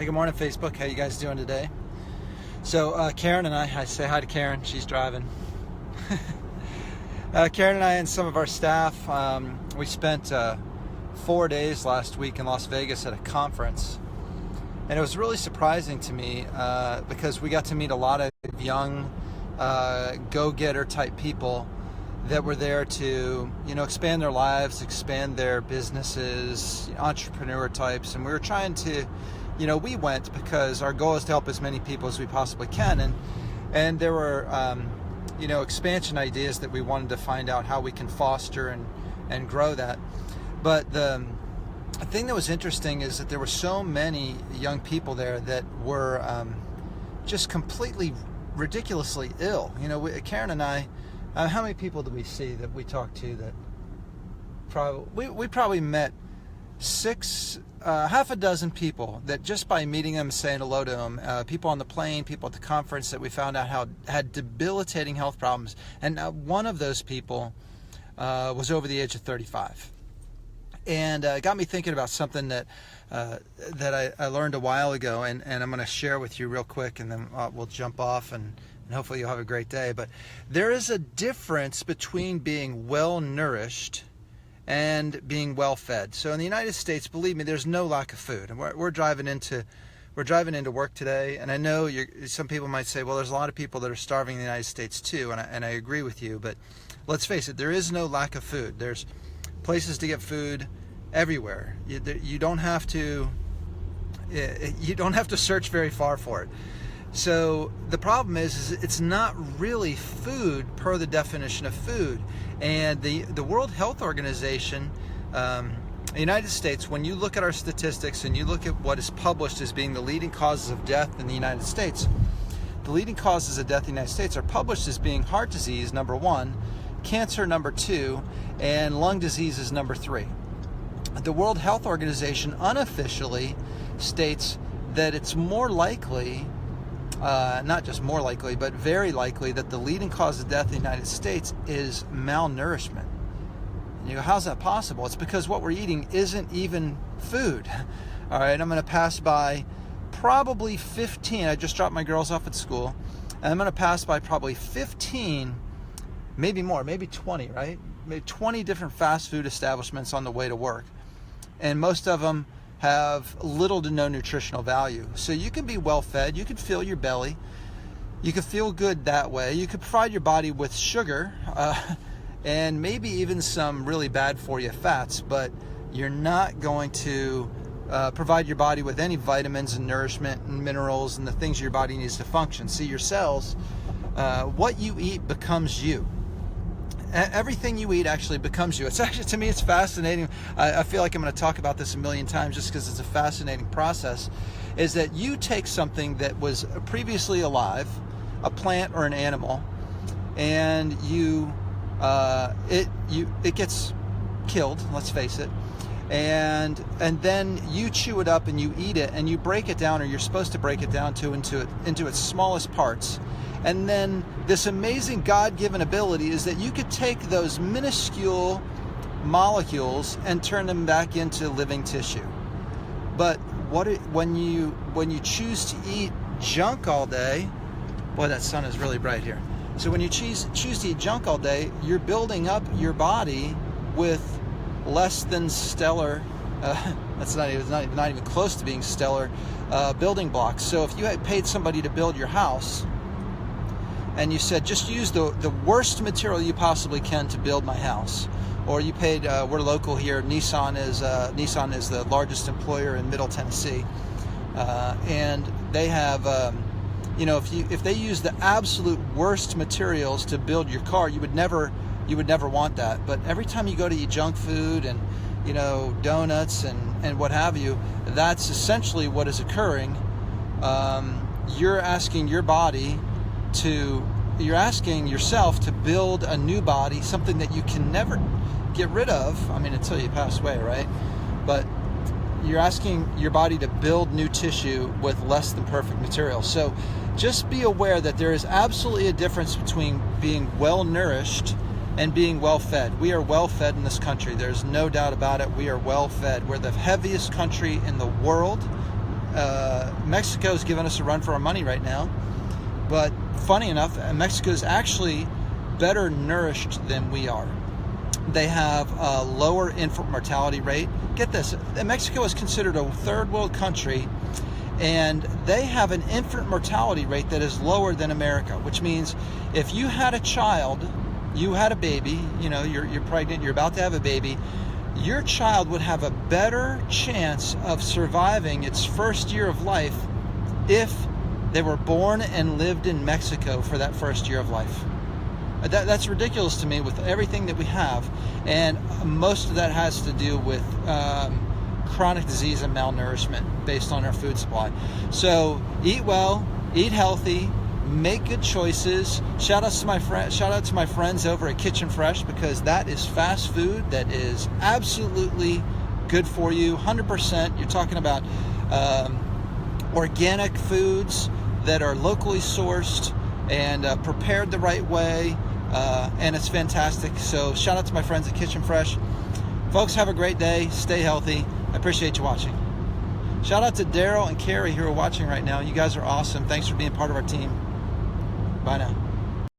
Hey, good morning, Facebook. How you guys doing today? So Karen and I say hi to Karen. She's driving. Karen and I and some of our staff, we spent 4 days last week in Las Vegas at a conference. And it was really surprising to me because we got to meet a lot of young go-getter type people that were there to, expand their lives, expand their businesses, entrepreneur types. And we were trying to, we went because our goal is to help as many people as we possibly can. And there were, expansion ideas that we wanted to find out how we can foster and grow that. But the thing that was interesting is that there were so many young people there that were just completely ridiculously ill. Karen and I, how many people do we see that we talked to that we probably met half a dozen people that just by meeting them, saying hello to them, people on the plane, people at the conference that we found out had debilitating health problems. And one of those people was over the age of 35. And it got me thinking about something that I learned a while ago, and I'm going to share with you real quick, and then we'll jump off, and hopefully you'll have a great day. But there is a difference between being well-nourished and being well-fed. So in the United States, believe me, there's no lack of food. And we're driving into work today, and I know some people might say, well, there's a lot of people that are starving in the United States too, and I agree with you. But let's face it, there is no lack of food. There's places to get food everywhere. You don't have to search very far for it. So the problem is it's not really food per the definition of food. And the World Health Organization, the United States, when you look at our statistics and you look at what is published as being the leading causes of death in the United States, the leading causes of death in the United States are published as being heart disease, number 1, cancer, number 2, and lung disease is number 3. The World Health Organization unofficially states that it's more likely, not just more likely, but very likely, that the leading cause of death in the United States is malnourishment. And you go, how's that possible? It's because what we're eating isn't even food. All right, I'm going to pass by probably 15. I just dropped my girls off at school, and I'm going to pass by probably 15, maybe more, maybe 20, right? Maybe 20 different fast food establishments on the way to work. And most of them have little to no nutritional value. So you can be well fed, you can fill your belly, you can feel good that way, you can provide your body with sugar and maybe even some really bad for you fats, but you're not going to provide your body with any vitamins and nourishment and minerals and the things your body needs to function. See, your cells, what you eat becomes you. Everything you eat actually becomes you. It's actually, to me, it's fascinating. I feel like I'm going to talk about this a million times just because it's a fascinating process, is that you take something that was previously alive, a plant or an animal, and it gets killed, let's face it, and then you chew it up and you eat it and you break it down, or you're supposed to break it down into its smallest parts. And then this amazing God-given ability is that you could take those minuscule molecules and turn them back into living tissue. But when you choose to eat junk all day, boy, that sun is really bright here. So when you choose to eat junk all day, you're building up your body with less than stellar, that's not even close to being stellar, building blocks. So if you had paid somebody to build your house, and you said, just use the worst material you possibly can to build my house, or you paid, we're local here, Nissan is the largest employer in Middle Tennessee, and they have, if they use the absolute worst materials to build your car, you would never want that. But every time you go to eat junk food and donuts and what have you, that's essentially what is occurring. You're asking your body you're asking yourself to build a new body, something that you can never get rid of, until you pass away, right? But you're asking your body to build new tissue with less than perfect material. So just be aware that there is absolutely a difference between being well nourished and being well fed. We are well fed in this country. There's no doubt about it. We are well fed. We're the heaviest country in the world. Mexico's giving us a run for our money right now. But funny enough, Mexico's actually better nourished than we are. They have a lower infant mortality rate. Get this, Mexico is considered a third world country, and they have an infant mortality rate that is lower than America, which means if you had a child, you had a baby, you're pregnant, you're about to have a baby, your child would have a better chance of surviving its first year of life if they were born and lived in Mexico for that first year of life. That's ridiculous to me with everything that we have, and most of that has to do with chronic disease and malnourishment based on our food supply. So eat well, eat healthy, make good choices. Shout out to my friends over at Kitchen Fresh, because that is fast food that is absolutely good for you, 100%. You're talking about organic foods that are locally sourced and prepared the right way, and it's fantastic. So shout out to my friends at Kitchen Fresh. Folks, have a great day. Stay healthy. I appreciate you watching. Shout out to Daryl and Carrie who are watching right now. You guys are awesome. Thanks for being part of our team. Bye now.